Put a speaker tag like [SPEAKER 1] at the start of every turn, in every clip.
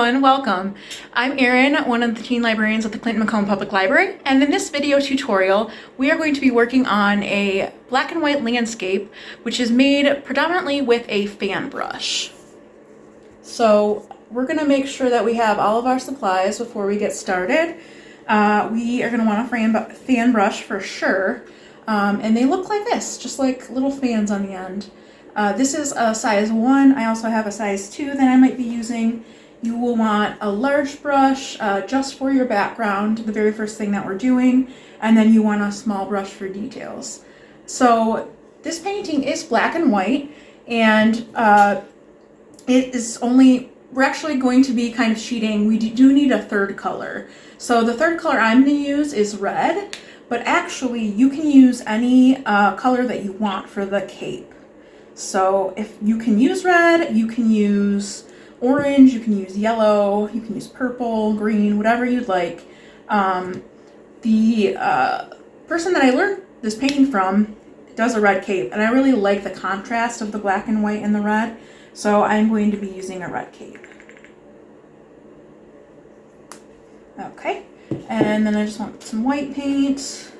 [SPEAKER 1] everyone, welcome. I'm Erin, one of the teen librarians at the Clinton-Macomb Public Library, and in this video tutorial we are going to be working on a black and white landscape which is made predominantly with a fan brush. So we're going to make sure that we have all of our supplies before we get started. We are going to want a fan brush for sure, and they look like this, just like little fans on the end. This is a size 1. I also have a size 2 that I might be using. You will want a large brush just for your background, the very first thing that we're doing, and then you want a small brush for details. So this painting is black and white, and we're actually going to be kind of sheeting. We do need a third color. So the third color I'm going to use is red, but actually you can use any color that you want for the cape. So if you can use red, you can use orange, you can use yellow, you can use purple, green, whatever you'd like. The person that I learned this painting from does a red cape, and I really like the contrast of the black and white and the red, so I'm going to be using a red cape. Okay, and then I just want some white paint.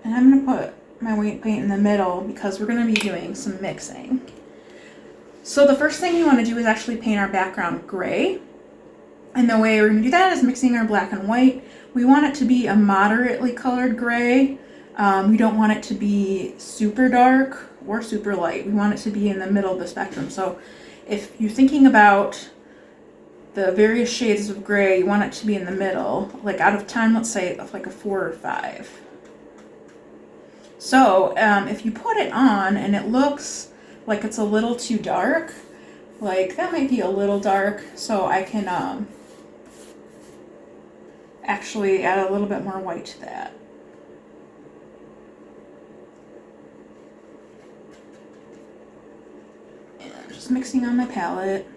[SPEAKER 1] And I'm going to put my white paint in the middle because we're going to be doing some mixing. So the first thing we want to do is actually paint our background gray. And the way we're going to do that is mixing our black and white. We want it to be a moderately colored gray. We don't want it to be super dark or super light. We want it to be in the middle of the spectrum. So if you're thinking about the various shades of gray, you want it to be in the middle. Like out of 10, let's say like a 4 or 5. So if you put it on and it looks like it's a little too dark, like that might be a little dark, so I can actually add a little bit more white to that. And I'm just mixing on my palette.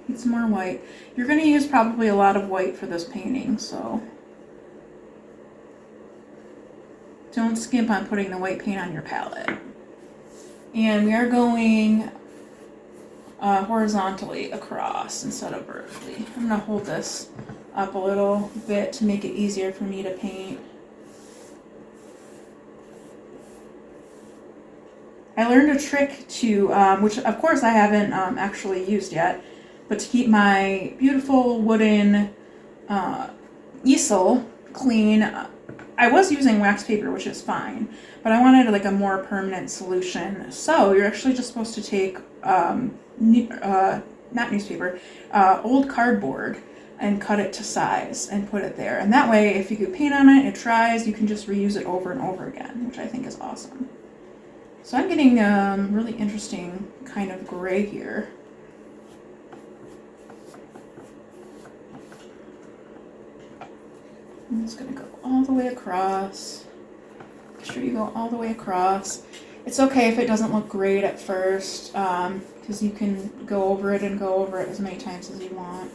[SPEAKER 1] Need some more white. You're going to use probably a lot of white for this painting, so don't skimp on putting the white paint on your palette. And we are going horizontally across instead of vertically. I'm going to hold this up a little bit to make it easier for me to paint. I learned a trick to, which of course I haven't actually used yet, but to keep my beautiful wooden easel clean. I was using wax paper, which is fine, but I wanted like a more permanent solution. So you're actually just supposed to take, not newspaper, old cardboard and cut it to size and put it there. And that way, if you get paint on it, it dries, you can just reuse it over and over again, which I think is awesome. So I'm getting really interesting kind of gray here. I'm just going to go all the way across. Make sure you go all the way across. It's okay if it doesn't look great at first, because you can go over it and go over it as many times as you want.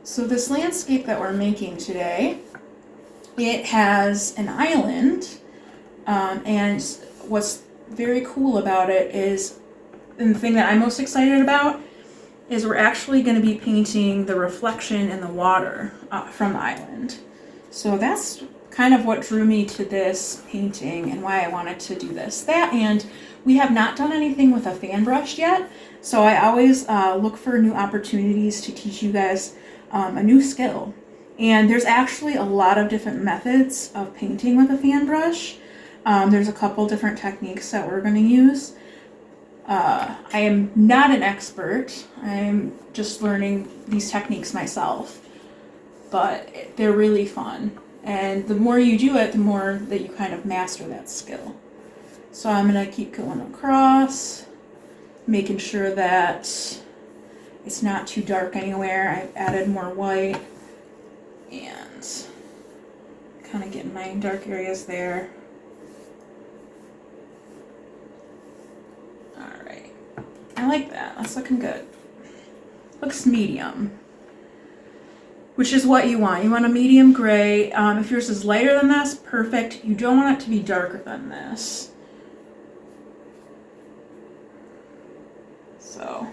[SPEAKER 1] So this landscape that we're making today, it has an island, and what's very cool about it is, and the thing that I'm most excited about, is we're actually going to be painting the reflection in the water from the island. So that's kind of what drew me to this painting and why I wanted to do this. That, and we have not done anything with a fan brush yet, so I always look for new opportunities to teach you guys a new skill. And there's actually a lot of different methods of painting with a fan brush. There's a couple different techniques that we're going to use. I am not an expert. I'm just learning these techniques myself, but they're really fun. And the more you do it, the more that you kind of master that skill. So I'm going to keep going across, making sure that it's not too dark anywhere. I've added more white and kind of getting my dark areas there. I like that. That's looking good. Looks medium. which is what you want. You want a medium gray. If yours is lighter than this, perfect. You don't want it to be darker than this. So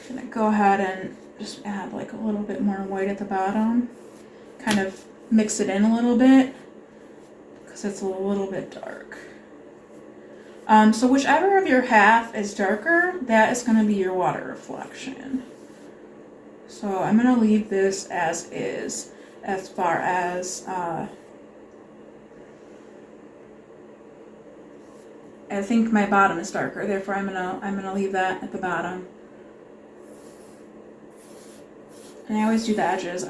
[SPEAKER 1] I'm gonna go ahead and just add like a little bit more white at the bottom. Kind of mix it in a little bit because it's a little bit dark. So whichever of your half is darker, that is going to be your water reflection. So I'm going to leave this as is as far as I think my bottom is darker, therefore I'm gonna leave that at the bottom. And I always do the edges.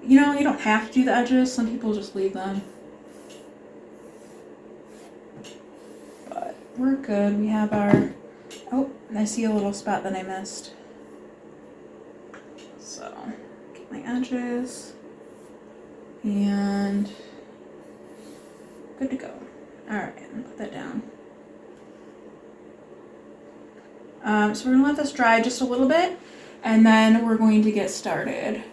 [SPEAKER 1] You know, you don't have to do the edges. Some people just leave them. But we're good. We have our... Oh, I see a little spot that I missed. So, get my edges. And... good to go. Alright, put that down. So we're going to let this dry just a little bit, and then we're going to get started.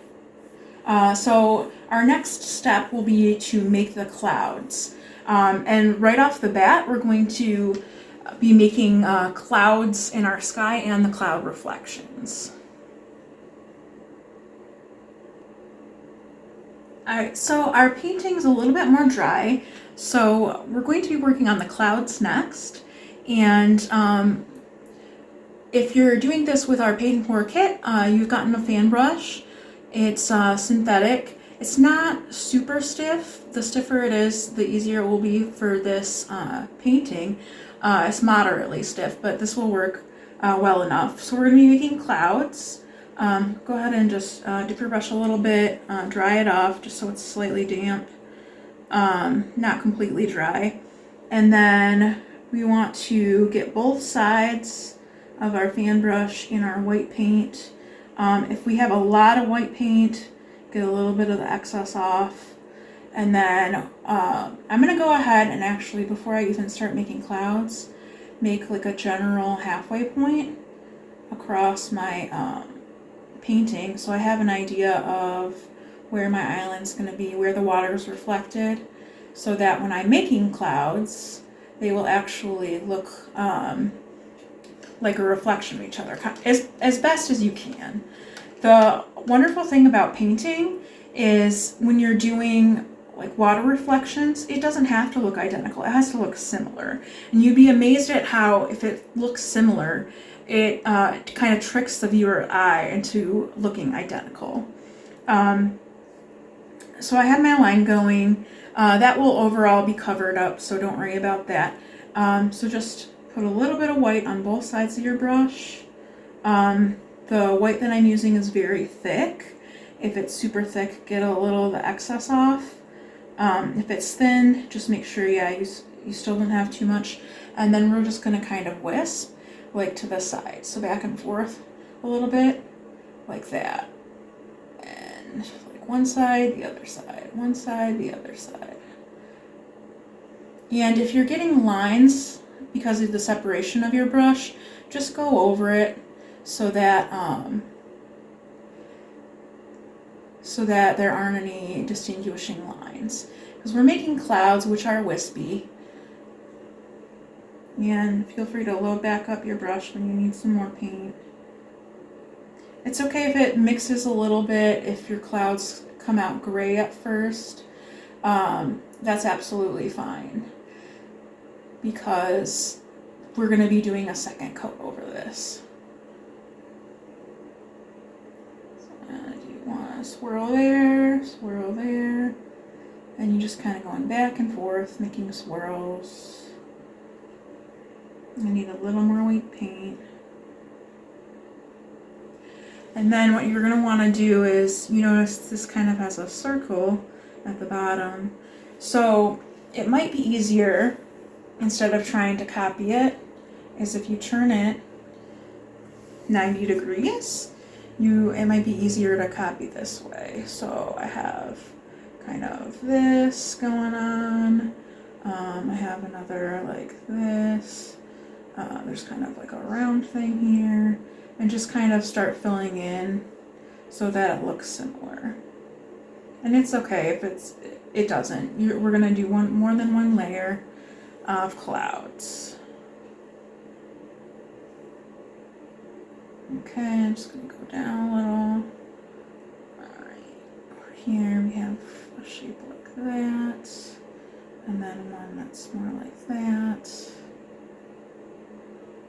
[SPEAKER 1] So our next step will be to make the clouds. And right off the bat, we're going to be making clouds in our sky and the cloud reflections. Alright, so our painting's a little bit more dry, so we're going to be working on the clouds next. And if you're doing this with our Paint and Pour kit, you've gotten a fan brush. It's synthetic. It's not super stiff. The stiffer it is, the easier it will be for this painting. It's moderately stiff, but this will work well enough. So we're going to be making clouds. Go ahead and just dip your brush a little bit, dry it off just so it's slightly damp, not completely dry. And then we want to get both sides of our fan brush in our white paint. If we have a lot of white paint, get a little bit of the excess off. And then I'm going to go ahead and actually, before I even start making clouds, make like a general halfway point across my painting, so I have an idea of where my island's going to be, where the water is reflected, so that when I'm making clouds, they will actually look like a reflection of each other, as best as you can. The wonderful thing about painting is when you're doing like water reflections, it doesn't have to look identical. It has to look similar. And you'd be amazed at how, if it looks similar, it kind of tricks the viewer eye into looking identical. So I have my line going. That will overall be covered up, so don't worry about that. So just put a little bit of white on both sides of your brush. The white that I'm using is very thick. If it's super thick, get a little of the excess off. If it's thin, just make sure, you still don't have too much. And then we're just going to kind of wisp, like to the side. So back and forth a little bit, like that. And like one side, the other side, one side, the other side. And if you're getting lines because of the separation of your brush, just go over it so that there aren't any distinguishing lines. Because we're making clouds, which are wispy. And feel free to load back up your brush when you need some more paint. It's okay if it mixes a little bit, if your clouds come out gray at first. That's absolutely fine, because we're going to be doing a second coat over this. So you want to swirl there, and you're just kind of going back and forth, making swirls. I need a little more white paint. And then what you're going to want to do is, you notice this kind of has a circle at the bottom. So it might be easier, instead of trying to copy it, is if you turn it 90 degrees, it might be easier to copy this way. So I have kind of this going on. I have another like this. There's kind of like a round thing here, and just kind of start filling in so that it looks similar. And it's okay if it doesn't. We're gonna do more than one layer of clouds. Okay, I'm just gonna go down a little. Alright, over here we have a shape like that, and then one that's more like that.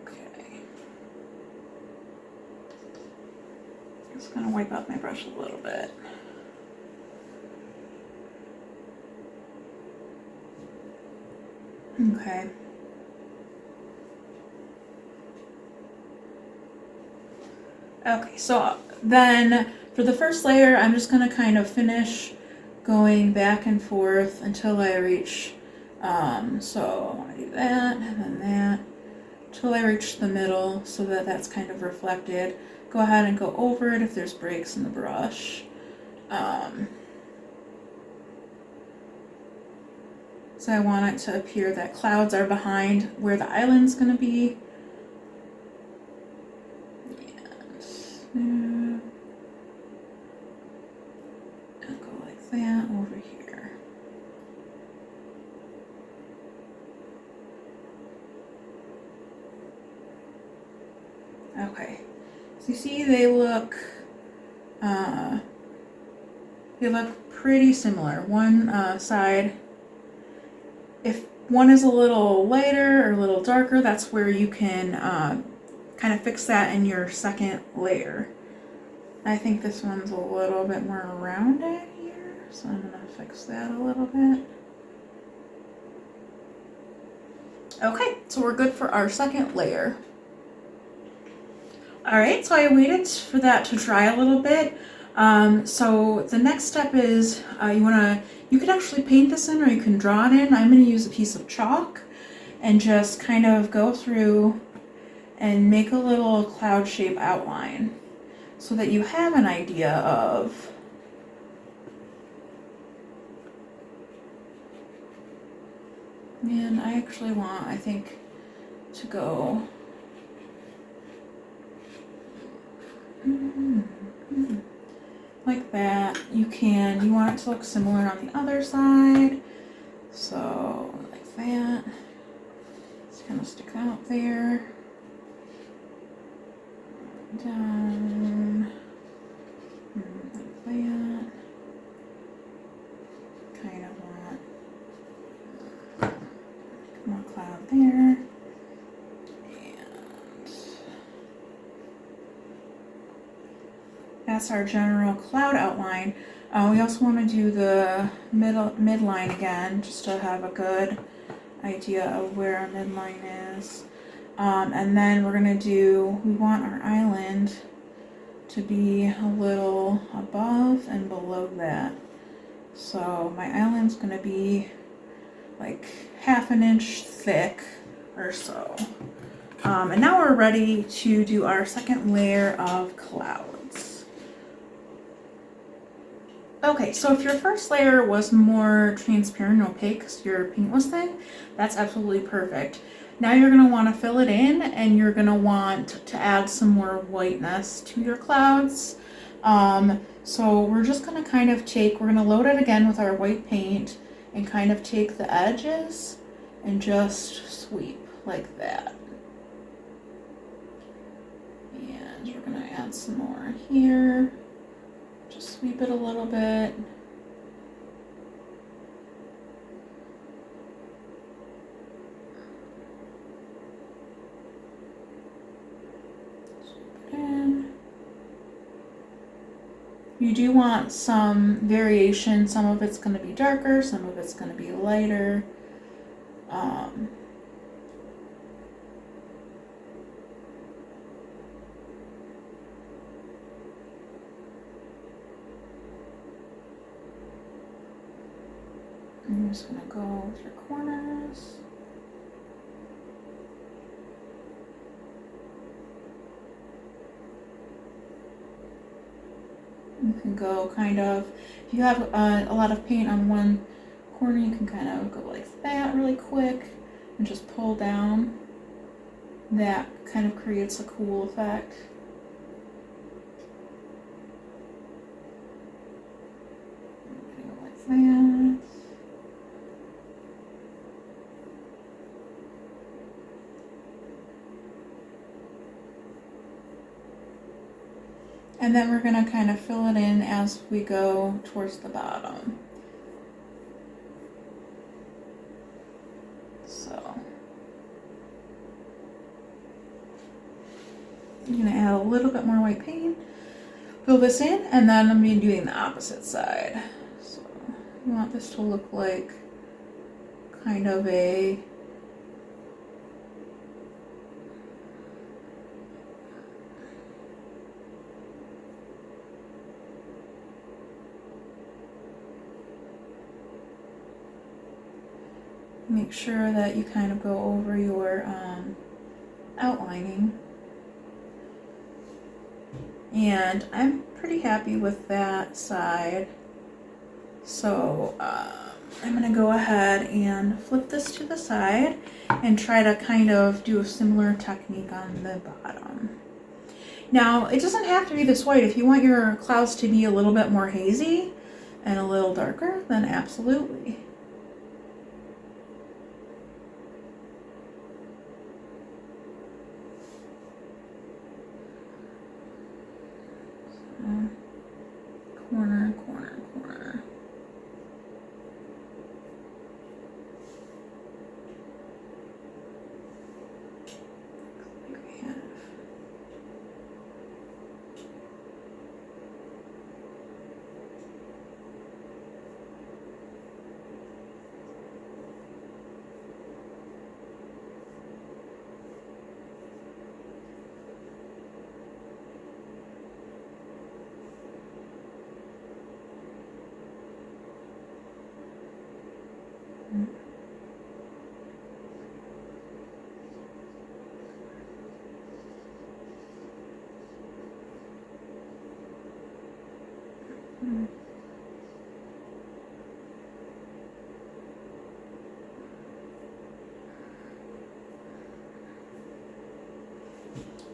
[SPEAKER 1] Okay. Just gonna wipe out my brush a little bit. Okay. Okay, so then for the first layer, I'm just gonna kind of finish going back and forth until I reach, so I wanna do that and then that, until I reach the middle so that that's kind of reflected. Go ahead and go over it if there's breaks in the brush. So I want it to appear that clouds are behind where the island's going to be. And I'll go like that over here. Okay, so you see they look pretty similar. One side, if one is a little lighter or a little darker, that's where you can kind of fix that in your second layer. I think this one's a little bit more rounded here, so I'm gonna fix that a little bit. Okay, so we're good for our second layer. All right, so I waited for that to dry a little bit. So the next step is you could actually paint this in or you can draw it in. I'm going to use a piece of chalk and just kind of go through and make a little cloud shape outline so that you have an idea of and I actually want, I think, to go like that. You want it to look similar on the other side. So like that. It's gonna stick out there. Down. Like that. Kind of want more cloud there. That's our general cloud outline. We also want to do the midline again, just to have a good idea of where our midline is. And then we want our island to be a little above and below that. So my island's going to be like half an inch thick or so. And now we're ready to do our second layer of clouds. Okay, so if your first layer was more transparent and opaque because your paint was thin, that's absolutely perfect. Now you're going to want to fill it in and you're going to want to add some more whiteness to your clouds. So we're just going to kind of we're going to load it again with our white paint and kind of take the edges and just sweep like that. And we're going to add some more here. Just sweep it a little bit. Sweep it in. You do want some variation. Some of it's going to be darker, some of it's going to be lighter. I'm just going to go with your corners. You can go kind of, if you have a lot of paint on one corner, you can kind of go like that really quick and just pull down. That kind of creates a cool effect. And then we're gonna kind of fill it in as we go towards the bottom. So I'm gonna add a little bit more white paint, fill this in, and then I'm gonna be doing the opposite side. So you want this to look like kind of a make sure that you kind of go over your outlining. And I'm pretty happy with that side. So I'm gonna go ahead and flip this to the side and try to kind of do a similar technique on the bottom. Now, it doesn't have to be this white. If you want your clouds to be a little bit more hazy and a little darker, then absolutely. Corner, corner, corner.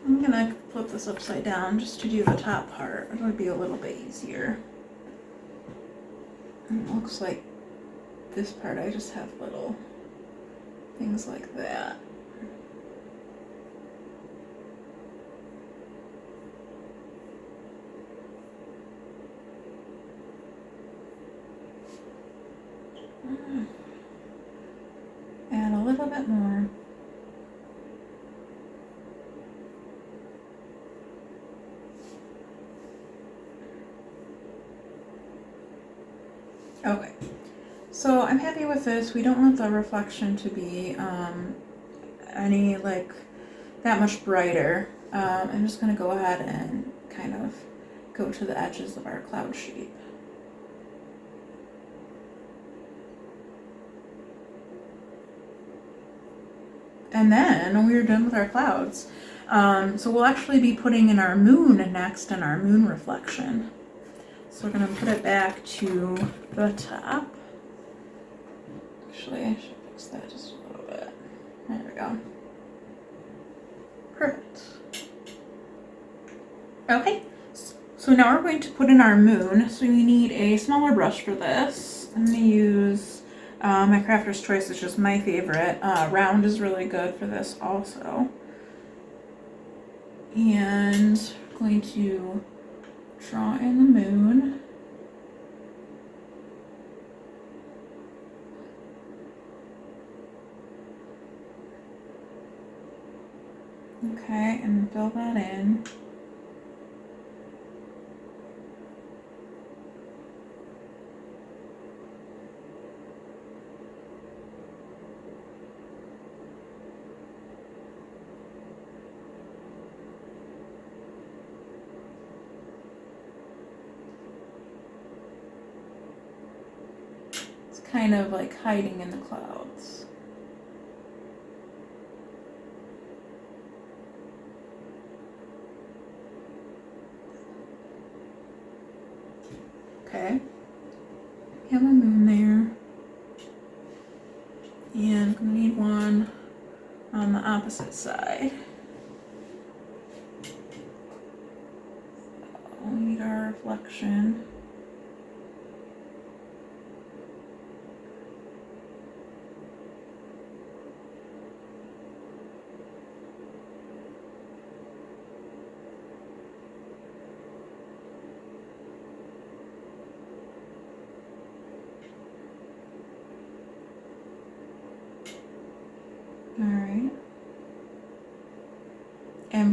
[SPEAKER 1] I'm gonna flip this upside down just to do the top part. It would be a little bit easier. And it looks like this part I just have little things like that. Add a little bit more. Okay, so I'm happy with this. We don't want the reflection to be any like that much brighter. I'm just gonna go ahead and kind of go to the edges of our cloud shape. And then we're done with our clouds. So we'll actually be putting in our moon next and our moon reflection. So we're going to put it back to the top. Actually, I should fix that just a little bit. There we go. Perfect. Okay, so now we're going to put in our moon. So we need a smaller brush for this. I'm going to use my Crafter's Choice, which is my favorite. Round is really good for this also. And I'm going to draw in the moon. Okay, and fill that in. Kind of like hiding in the clouds. Okay, have a moon there, and I'm gonna need one on the opposite side. We'll need our reflection.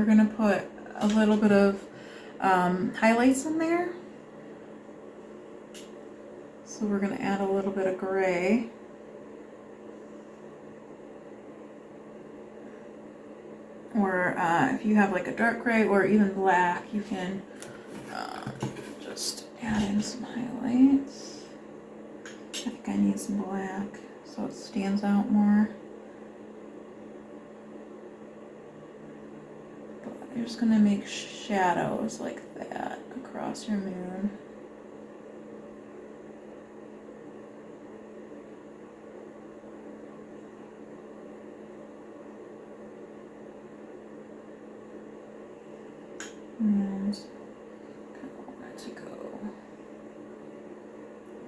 [SPEAKER 1] we're gonna put a little bit of highlights in there. So we're gonna add a little bit of gray. Or if you have like a dark gray or even black, you can just add in some highlights. I think I need some black so it stands out more. But you're just gonna make shadows like that across your moon. And kind of want it to go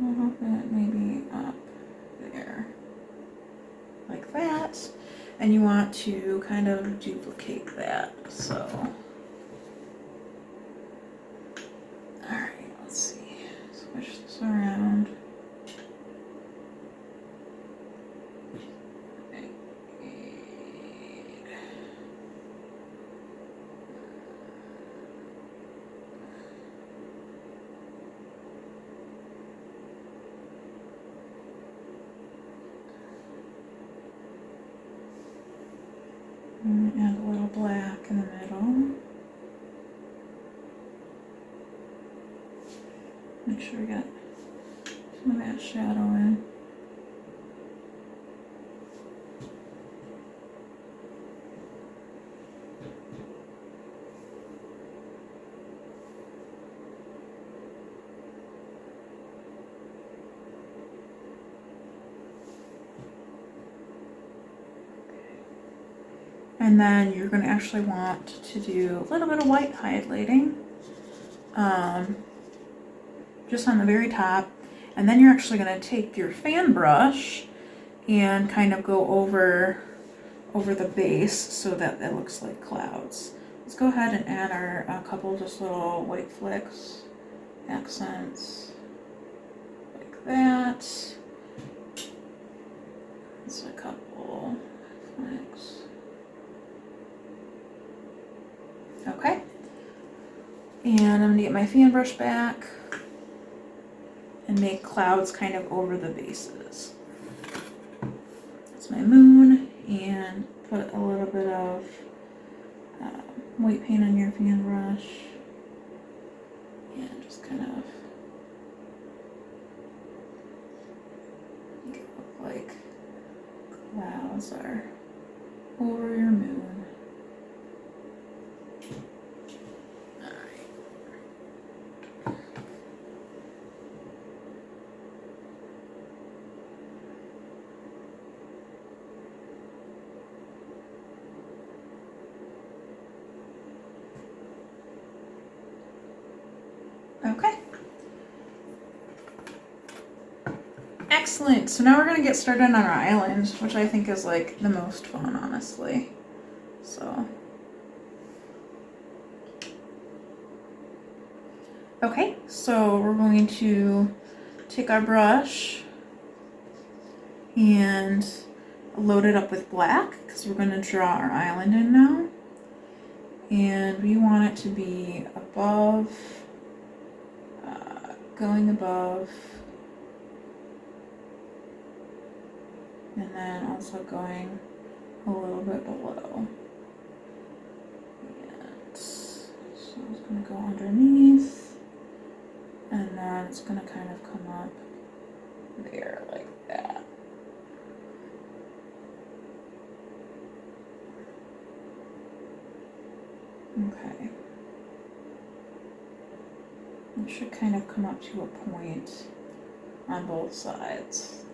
[SPEAKER 1] a little bit maybe up there, like that. And you want to kind of duplicate that, so. Alright, let's see, switch this around. And add a little black in the middle. Make sure we got some of that shadow in. And then you're going to actually want to do a little bit of white highlighting, just on the very top. And then you're actually going to take your fan brush and kind of go over the base so that it looks like clouds. Let's go ahead and add our a couple just little white flecks, accents, like that. Just a couple flecks. Okay, and I'm gonna get my fan brush back and make clouds kind of over the bases. That's my moon, and put a little bit of white paint on your fan brush, and just kind of make it look like clouds are over your moon. Okay. Excellent. So now we're going to get started on our island, which I think is like the most fun, honestly. So. Okay, so we're going to take our brush and load it up with black because we're going to draw our island in now. And we want it to be above, going above, and then also going a little bit below. And so it's going to go underneath, and then it's going to kind of come up there like that. Okay. It should kind of come up to a point on both sides.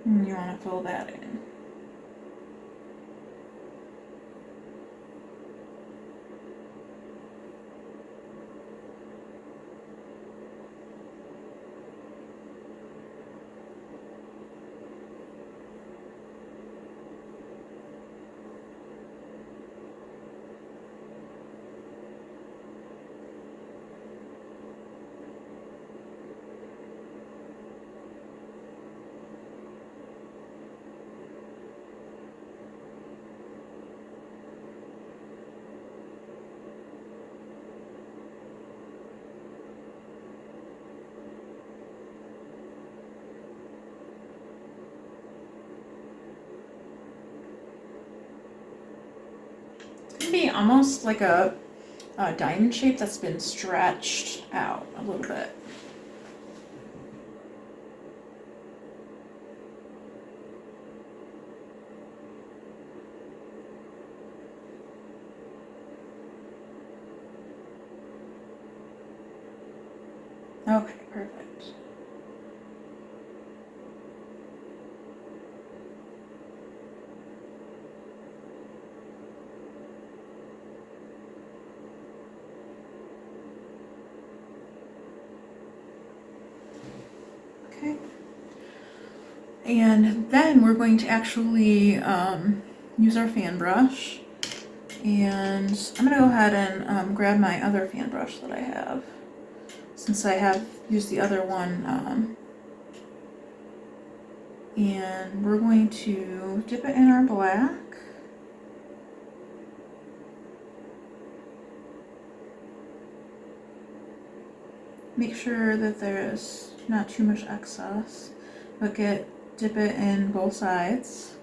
[SPEAKER 1] And you want to fill that in. to be almost like a diamond shape that's been stretched out a little bit. Okay, perfect. Okay. And then we're going to actually use our fan brush. And I'm going to go ahead and grab my other fan brush that I have, since I have used the other one. And we're going to dip it in our black. Make sure that there's not too much excess, but dip it in both sides.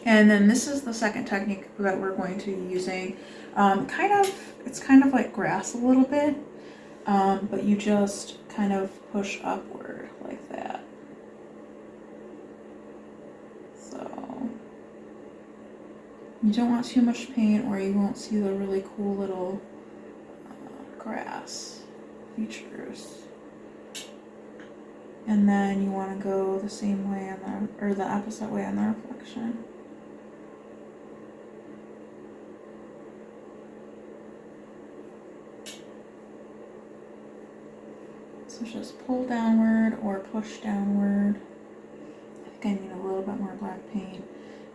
[SPEAKER 1] And then this is the second technique that we're going to be using. It's kind of like grass a little bit, but you just kind of push upward like that. So you don't want too much paint, or you won't see the really cool little grass features. And then you want to go the same way or the opposite way on the reflection. So just pull downward or push downward. I think I need a little bit more black paint.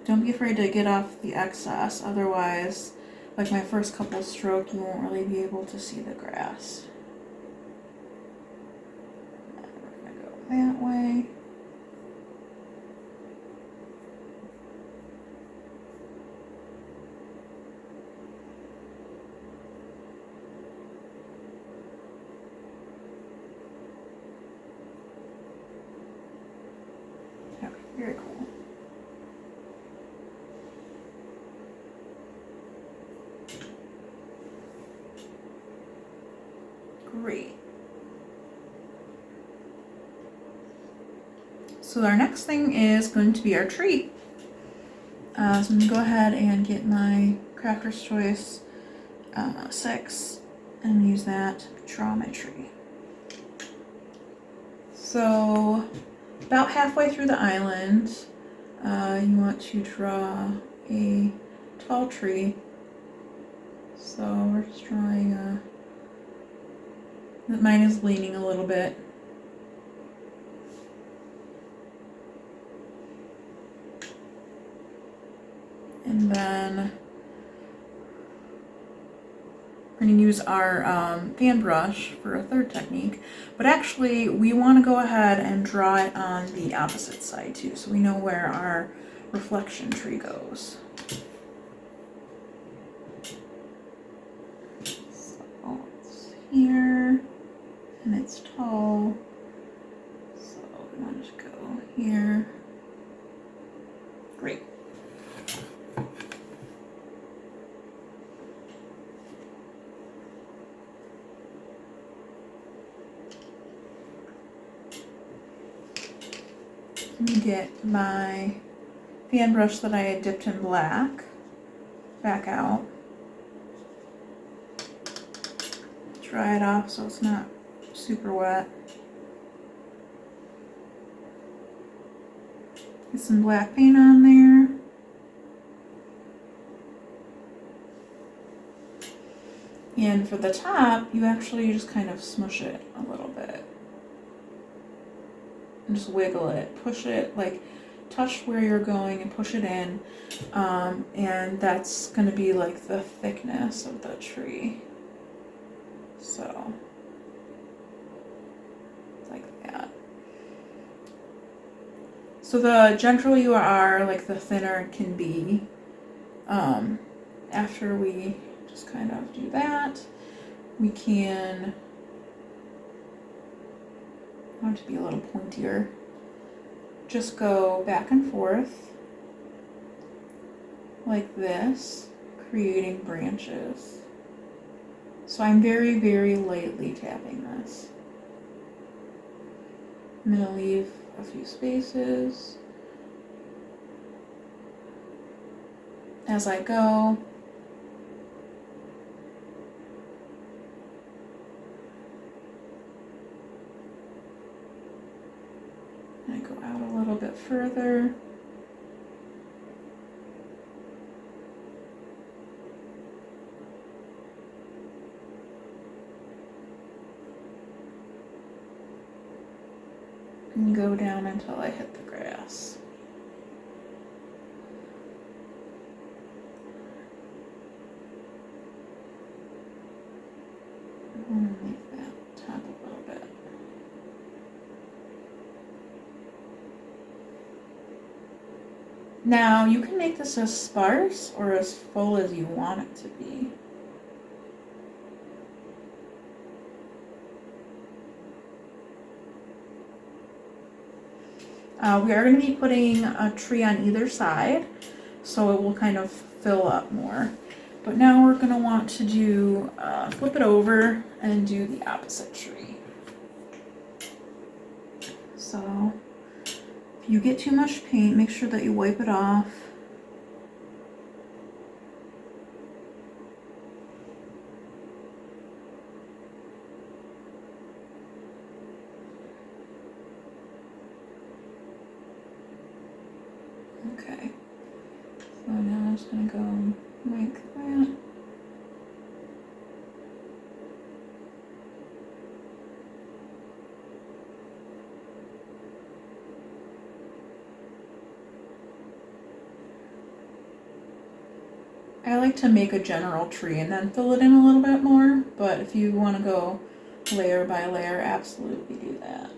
[SPEAKER 1] Don't be afraid to get off the excess, otherwise, like my first couple strokes, you won't really be able to see the grass. And we're gonna go that way. Okay, very cool. Great. So our next thing is going to be our tree. So I'm going to go ahead and get my Crafter's Choice 6 and use that to draw my tree. So about halfway through the island, you want to draw a tall tree. So we're just drawing mine is leaning a little bit. And then we're going to use our fan brush for a third technique. But actually, we want to go ahead and draw it on the opposite side too, so we know where our reflection tree goes. So it's here, and it's tall. So we want it to go here. Great. Let me get my fan brush that I had dipped in black back out. Dry it off so it's not super wet. Get some black paint on there. And for the top, you actually just kind of smush it a little bit. And just wiggle it, push it, like touch where you're going and push it in. And that's going to be like the thickness of the tree. So, like that. So the gentler you are, like the thinner it can be. After we just kind of do that, we can, I want it to be a little pointier, just go back and forth like this, creating branches. So I'm very, very lightly tapping this. I'm going to leave a few spaces as I go. I go out a little bit further. And go down until I hit the grass. Make that tap a little bit. Now you can make this as sparse or as full as you want it to be. We are going to be putting a tree on either side, so it will kind of fill up more. But now we're going to want to do, flip it over and do the opposite tree. So if you get too much paint, make sure that you wipe it off. Okay, so now I'm just going to go like that. I like to make a general tree and then fill it in a little bit more, but if you want to go layer by layer, absolutely do that.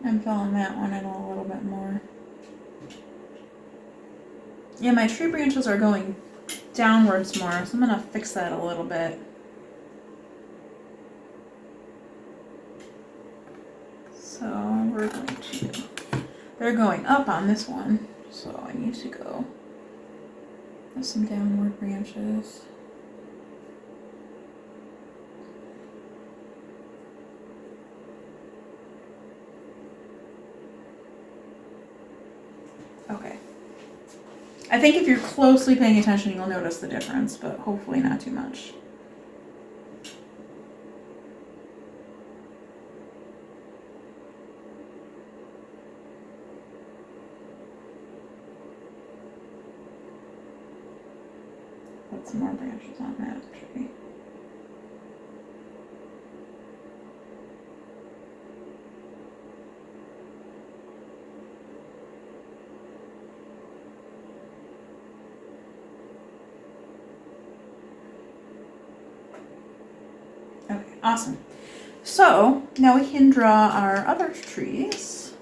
[SPEAKER 1] I'm filling that one in a little bit more. Yeah, my tree branches are going downwards more, so I'm going to fix that a little bit. So we're going to, they're going up on this one, so I need to go with some downward branches. Okay. I think if you're closely paying attention, you'll notice the difference, but hopefully not too much. Put some more branches on that tree. Okay, awesome. So now we can draw our other trees.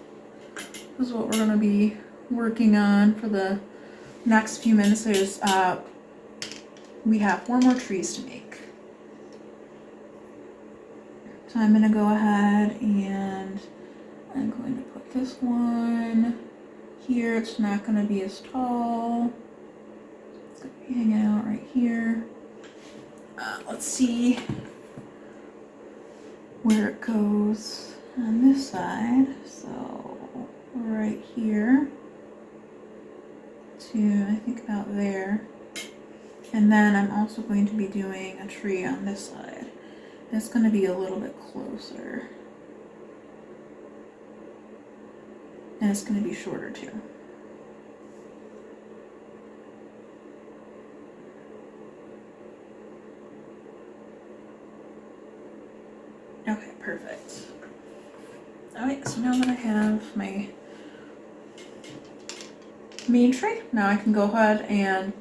[SPEAKER 1] This is what we're going to be working on for the next few minutes. Is we have 4 more trees to make. So I'm going to go ahead and I'm going to put this one here. It's not going to be as tall. It's going to be hanging out right here. Let's see where it goes on this side. So right here to I think about there. And then I'm also going to be doing a tree on this side. It's going to be a little bit closer. And it's going to be shorter too. Okay, perfect. Alright, so now that I have my main tree, now I can go ahead and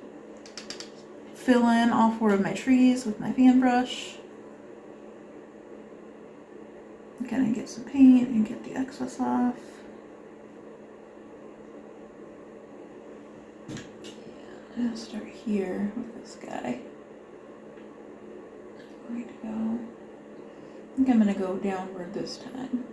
[SPEAKER 1] fill in all 4 of my trees with my fan brush. I'm gonna get some paint and get the excess off. I'll start here with this guy. I'm going to go, I think I'm going to go downward this time.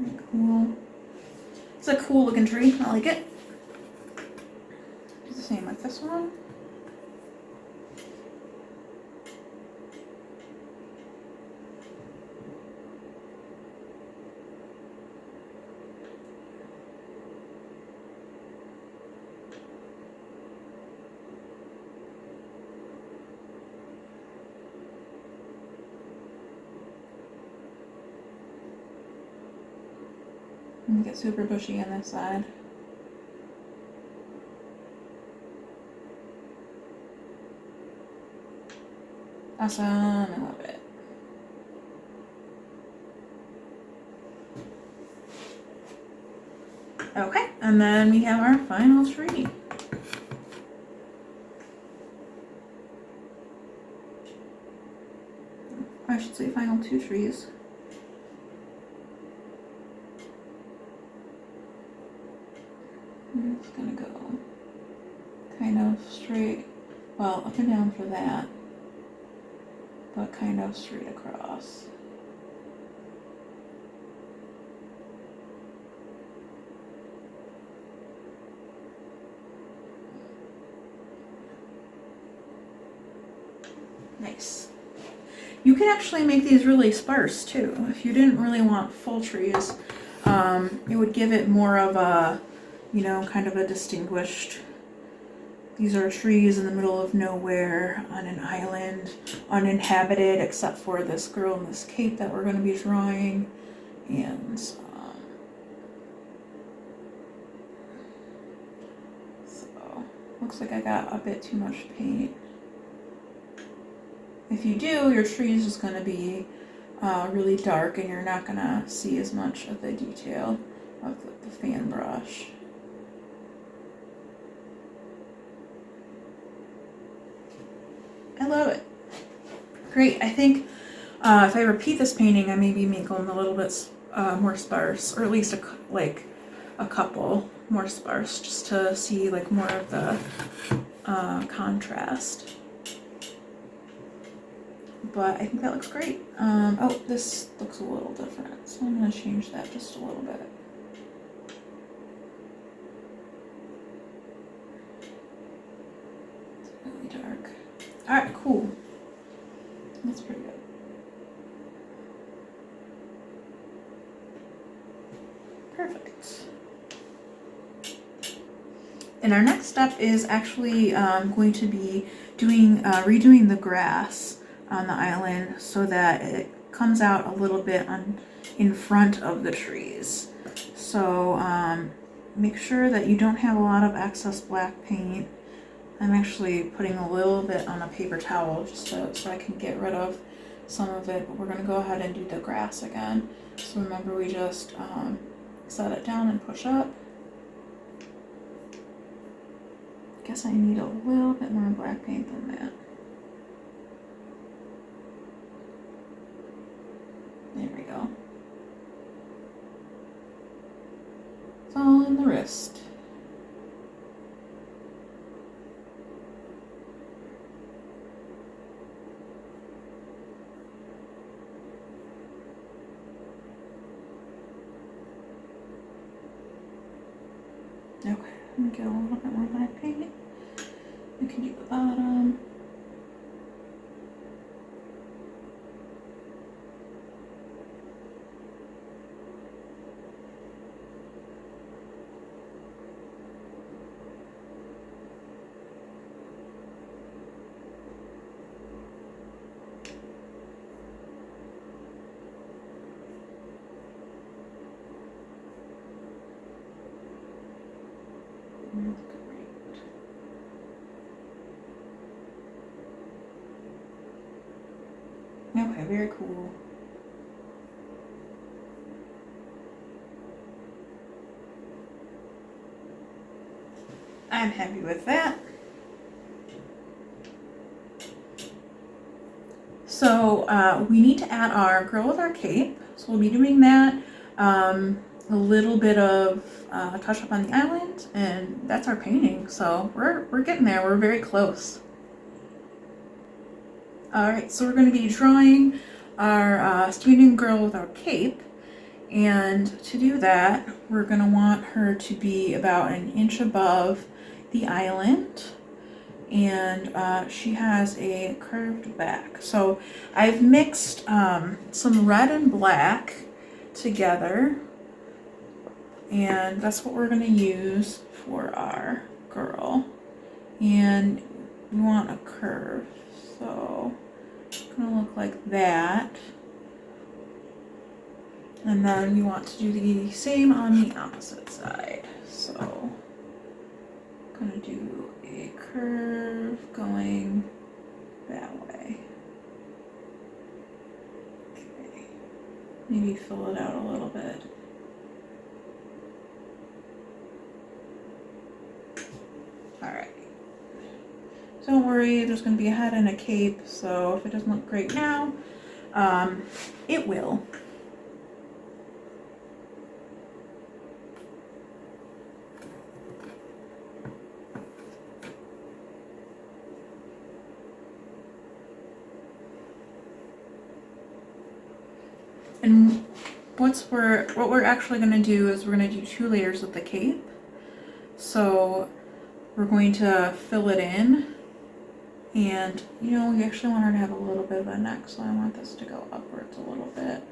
[SPEAKER 1] Very cool. It's a cool looking tree. I like it. Do the same with this one. And get super bushy on this side. Awesome, I love it. Okay, and then we have our final tree. I should say final two trees. I'm just gonna go kind of straight, well, up and down for that, but kind of straight across. Nice. You can actually make these really sparse too. If you didn't really want full trees, it would give it more of a, you know, kind of a distinguished, these are trees in the middle of nowhere on an island, uninhabited except for this girl in this cape that we're going to be drawing. And so looks like I got a bit too much paint. If you do, your tree is just going to be really dark and you're not going to see as much of the detail of the fan brush. I love it. Great. I think if I repeat this painting, I maybe make them a little bit more sparse, or at least a couple more sparse, just to see like more of the contrast. But I think that looks great. Oh, this looks a little different, so I'm going to change that just a little bit. It's really dark. Alright, cool. That's pretty good. Perfect. And our next step is actually going to be doing redoing the grass on the island so that it comes out a little bit in front of the trees. So make sure that you don't have a lot of excess black paint. I'm actually putting a little bit on a paper towel just so I can get rid of some of it, but we're going to go ahead and do the grass again. So remember, we just set it down and push up. Guess I need a little bit more black paint than that. There we go. It's all in the wrist. Okay, let me get a little bit more black paint. We can do the bottom. That's great. Okay, very cool. I'm happy with that. So we need to add our girl with our cape. So we'll be doing that. A little bit of touch up on the island, and that's our painting. So we're getting there. We're very close. All right, so we're going to be drawing our student girl with our cape. And to do that, we're going to want her to be about an inch above the island. And she has a curved back. So I've mixed some red and black together, and that's what we're going to use for our girl. And we want a curve, so it's going to look like that. And then we want to do the same on the opposite side. So I'm going to do a curve going that way. Okay. Maybe fill it out a little bit. Alright. Don't worry, there's going to be a head and a cape, so if it doesn't look great now, it will. And what we're actually going to do is we're going to do 2 layers of the cape. So we're going to fill it in, and we actually want her to have a little bit of a neck, so I want this to go upwards a little bit.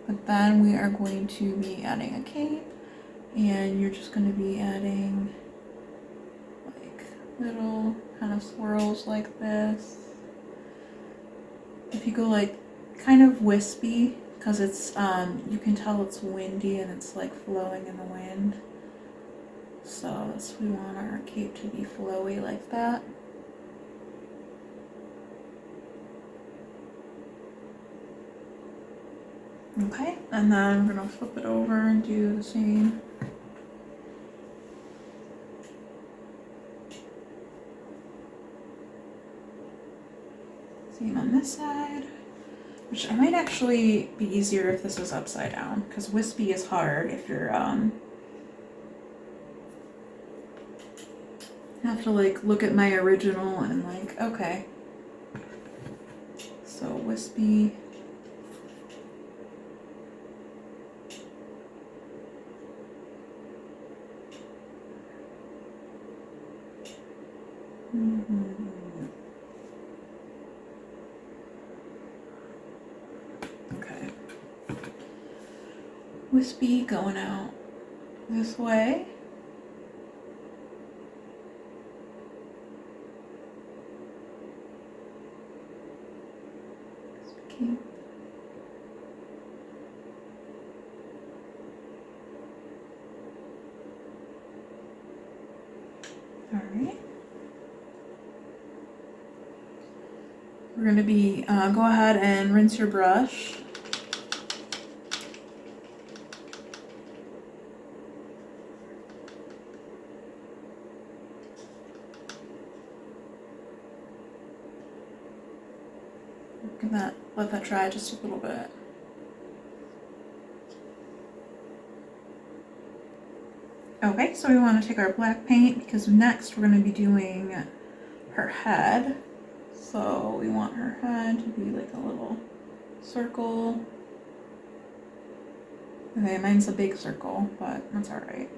[SPEAKER 1] But then we are going to be adding a cape, and you're just going to be adding like little kind of swirls like this. If you go like kind of wispy, because it's you can tell it's windy and it's like flowing in the wind. So we want our cape to be flowy like that. Okay, and then we're gonna flip it over and do the same. Same on this side, which I might actually be easier if this is upside down, because wispy is hard if you're have to like look at my original and like, okay, so wispy. Okay. Wispy going out this way. Okay. All right. We're going to be, go ahead and rinse your brush. Let that dry just a little bit. Okay, so we want to take our black paint because next we're going to be doing her head. So we want her head to be like a little circle. Okay, mine's a big circle, but that's alright.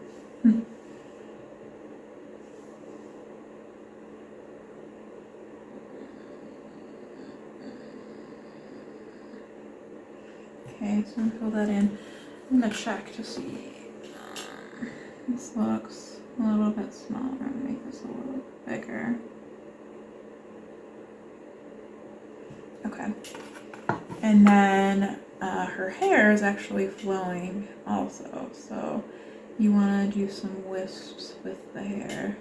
[SPEAKER 1] Okay, so I'm gonna fill that in. I'm gonna check to see. This looks a little bit smaller. I'm gonna make this a little bigger. Okay. And then her hair is actually flowing also, so you want to do some wisps with the hair.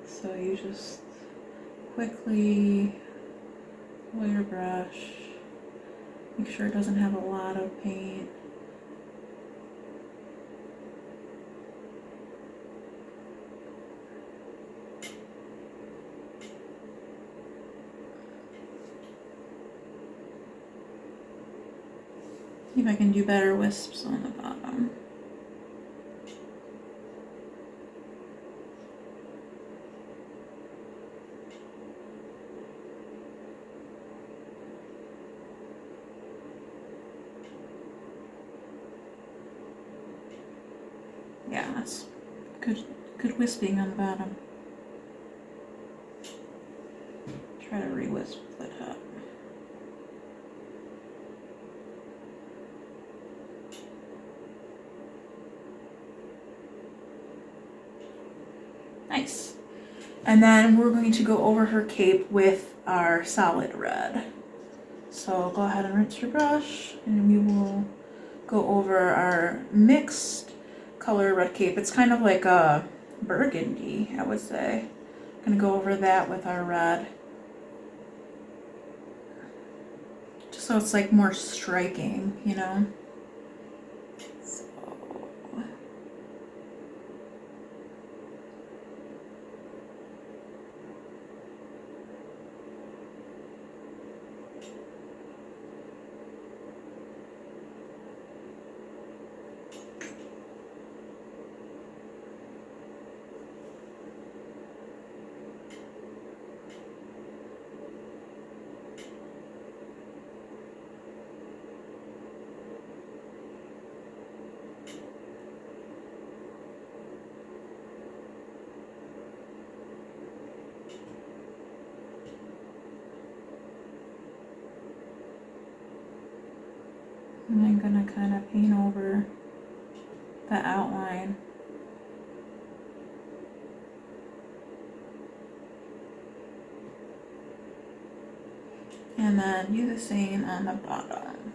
[SPEAKER 1] So you just quickly pull your brush, make sure it doesn't have a lot of paint. See if I can do better wisps on the bottom. Yeah, that's good wisping on the bottom. Try to re-wisp the top. Nice. And then we're going to go over her cape with our solid red. So go ahead and rinse your brush, and we will go over our mixed color red cape. It's kind of like a burgundy, I would say. I'm gonna go over that with our red, just so it's like more striking, you know? So. And I'm gonna kind of paint over the outline. And then do the same on the bottom.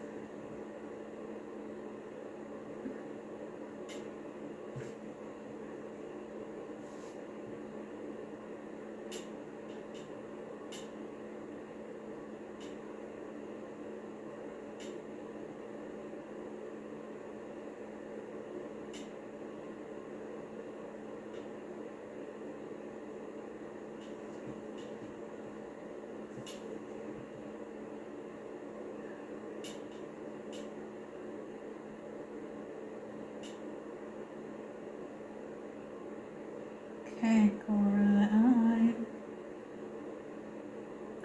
[SPEAKER 1] Okay, go over to the outline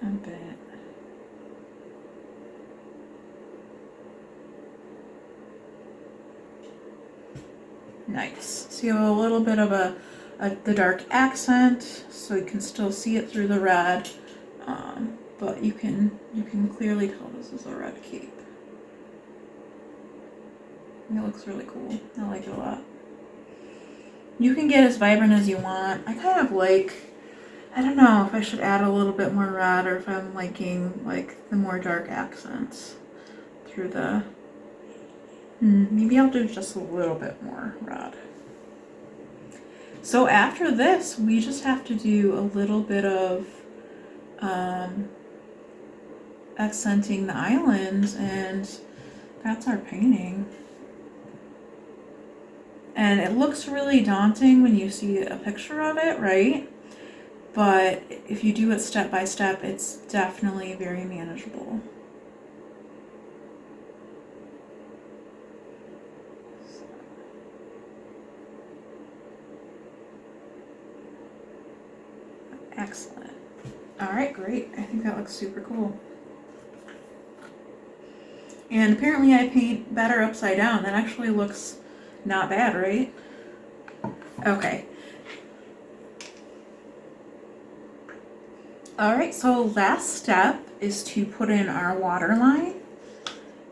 [SPEAKER 1] a bit. Nice. So you have a little bit of the dark accent, so you can still see it through the red, but you can clearly tell this is a red cape. It looks really cool. I like it a lot. You can get as vibrant as you want. I kind of like, I don't know if I should add a little bit more red or if I'm liking like the more dark accents through the, maybe I'll do just a little bit more red. So after this, we just have to do a little bit of accenting the islands, and that's our painting. And it looks really daunting when you see a picture of it, right? But if you do it step by step, it's definitely very manageable. Excellent. All right, great. I think that looks super cool. And apparently I paint better upside down. That actually looks not bad, right? Okay. All right, so last step is to put in our water line.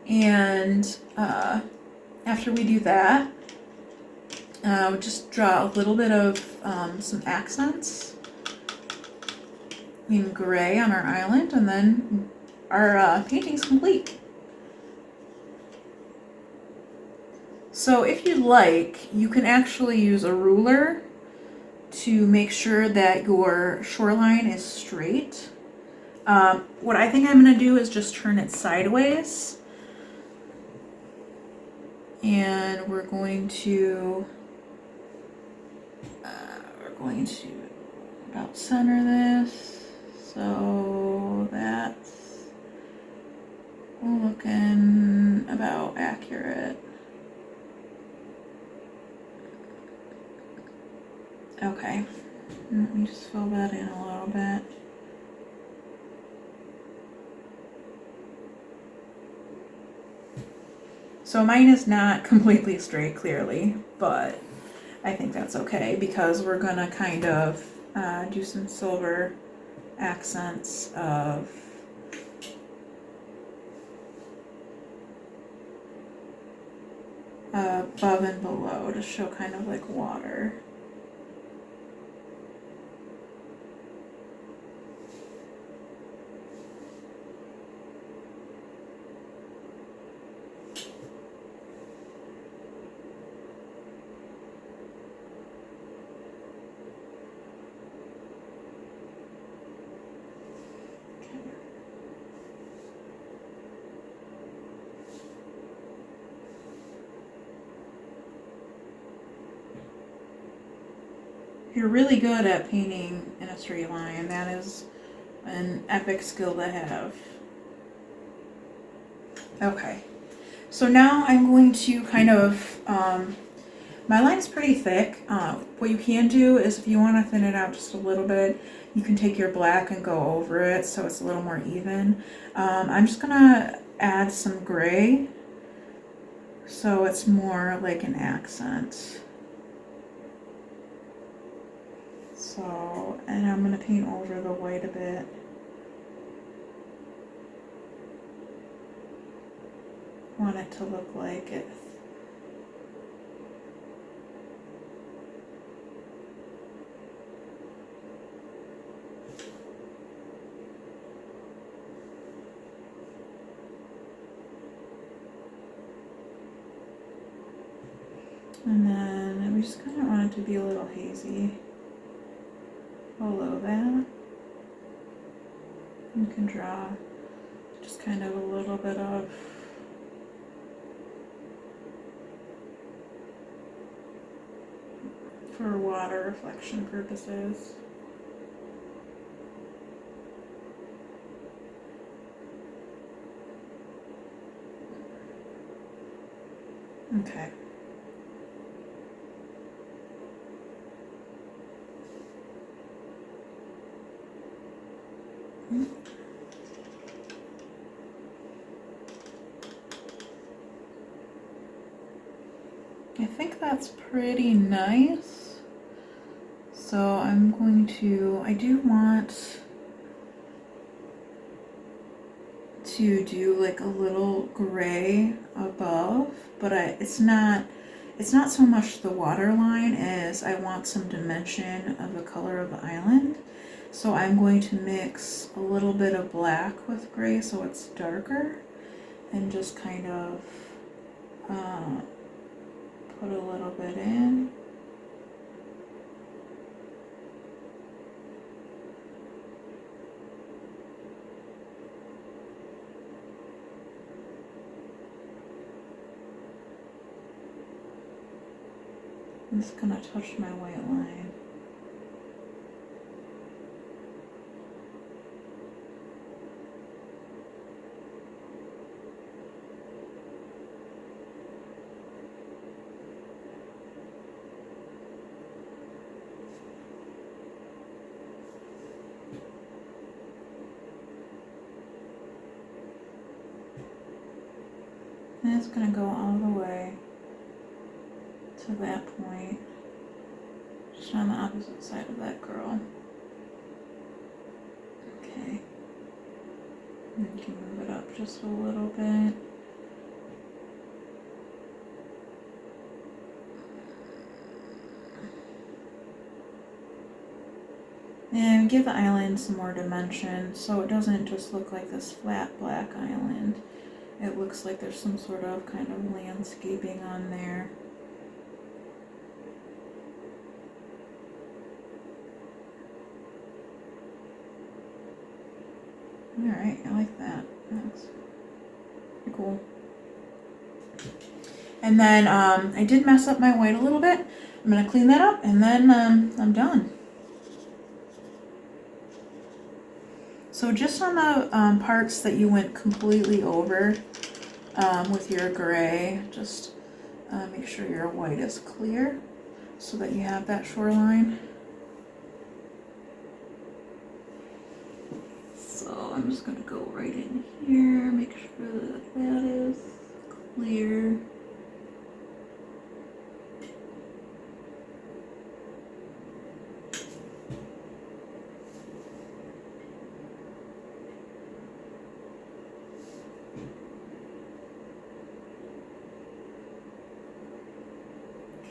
[SPEAKER 1] And after we do that, we'll just draw a little bit of some accents in gray on our island, and then our painting's complete. So if you'd like, you can actually use a ruler to make sure that your shoreline is straight. What I think I'm going to do is just turn it sideways. And we're going to about center this. So that's looking about accurate. Okay, let me just fill that in a little bit. So mine is not completely straight, clearly, but I think that's okay because we're gonna kind of do some silver accents of above and below to show kind of like water. You're really good at painting in a straight line. That is an epic skill to have. Okay, so now I'm going to kind of, my line's pretty thick. What you can do is if you want to thin it out just a little bit, you can take your black and go over it so it's a little more even. I'm just gonna add some gray so it's more like an accent. So, and I'm going to paint over the white a bit. Want it to look like it. And then we just kind of want it to be a little hazy below that. You can draw just kind of a little bit of for water reflection purposes. Okay. I think that's pretty nice. So I'm going to, I do want to do like a little gray above, but it's not so much the water line as I want some dimension of the color of the island. So I'm going to mix a little bit of black with gray so it's darker and just kind of put a little bit in. I'm just gonna touch my white line. And it's gonna go all the way to that point, just on the opposite side of that girl. Okay. And you can move it up just a little bit. And give the island some more dimension so it doesn't just look like this flat black island. It looks like there's some sort of kind of landscaping on there. Alright, I like that. That's pretty cool. And then I did mess up my white a little bit. I'm going to clean that up and then I'm done. So just on the parts that you went completely over with your gray, just make sure your white is clear so that you have that shoreline. So I'm just going to go right in here, make sure that that is clear.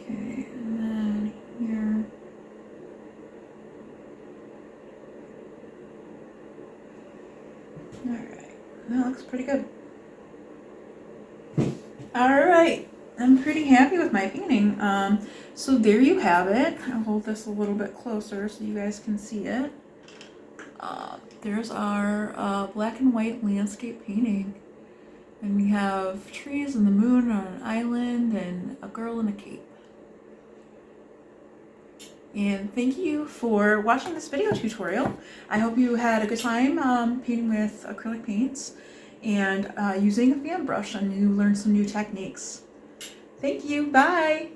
[SPEAKER 1] Okay, and then here. Alright, that looks pretty good. Alright, I'm pretty happy with my painting. So there you have it. I'll hold this a little bit closer so you guys can see it. There's our black and white landscape painting. And we have trees and the moon on an island and a girl in a cape. And thank you for watching this video tutorial. I hope you had a good time painting with acrylic paints and using a fan brush and you learned some new techniques. Thank you, bye!